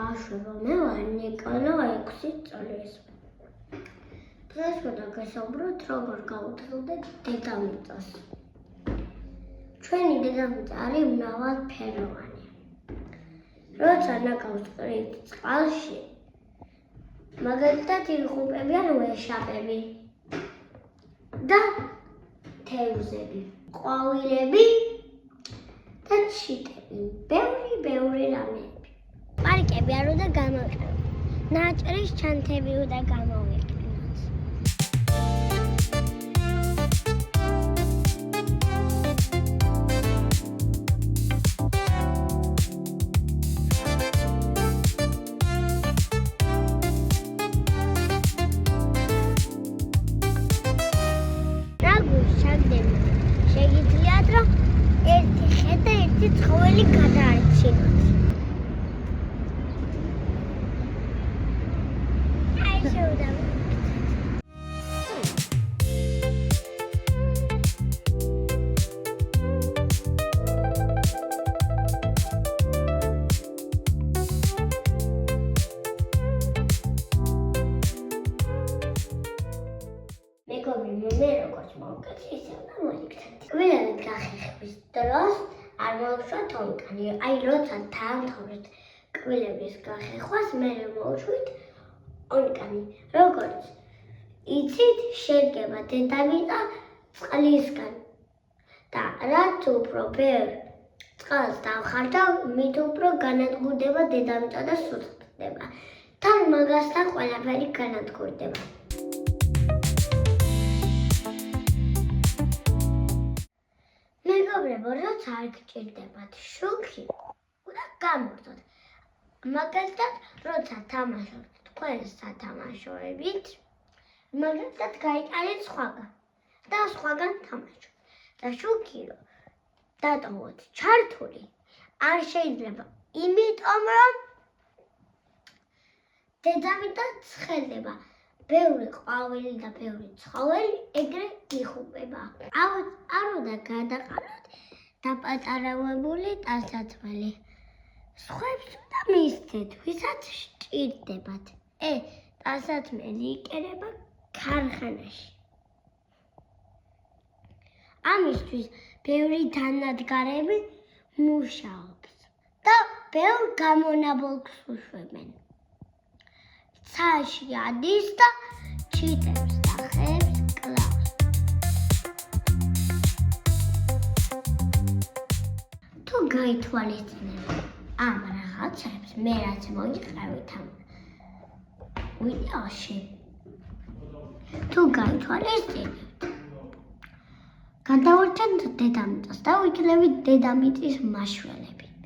ბავშვებო, მე ვარ ნიკოლო 6 წლის. დღეს გადაგესაუბროთ, როგორ გავუთხილდეთ დედამიწას. ჩვენი დედამიწა არის მრავალფეროვანი. როცა ნაკავს ყრით წყალში, მაგალითად იღუპებიან ვეშაპები და თევზები, ყვავილები და ჩიტები, ბევრი რამეები. პარკები არ უნდა გამოვიყენოთ. ნაჭრის ჩანთები უნდა გამოვიყენოთ. შეგიძლიათ რომ ერთი ხე და ერთი ცხოველი გადაარჩინოთ. აი შევდავ. მე როგორც მოვკეთე, ისე უნდა მოიქცეთ. ყველანი გახეხვის დროს არ მოვუშვათ ონკანი. აი როცა დაამთავრეთ კბილების გახეხვას, მე მოვუშვით ონკანი. როგორც იცით, შედგება დედამიწა წყლისგან. და რაც უფრო ბევრ წყალს დავხარდავ, მით უფრო განადგურდება დედამიწა და სუსტდება. თან მაგასთან ყველაფერი განადგურდება. მეგობრებო, როცა არ გჭირდებათ შუქი, უნდა გამორთოთ. მაგალითად, როცა თამაშობთ თქვენ სათამაშოებით, მაგალითად გაიტანეთ სხვაგან და სხვაგან თამაშობთ. და შუქი რომ დატოვოთ ჩართული, არ შეიძლება, იმიტომ რომ დედამიწა ცხელდება. ბევრი ყვავილი და ბევრი ცხოველი ეგრე იხუპება. არ უნდა გადაყაროთ დაპატარავებული ტანსაცმელი. სხვებს უნდა მისცეთ, ვისაც სჭირდებათ. ტანსაცმელი იყენება ქარხანაში. ამისთვის ბევრი თანადგარები მუშაობს და ბევრ გამონაბოლქს უშვებენ. ცაში ადის და ჩიტებს და ხეებს კლავს. თუ გაითვალისწინებთ ამ რაღაცებს, მე რაც მოიყევით ამ ვიდეოში, თუ გაითვალისწინებთ, გადავარჩენთ დედამიწას და ვიქნებით დედამიწის მაშველები.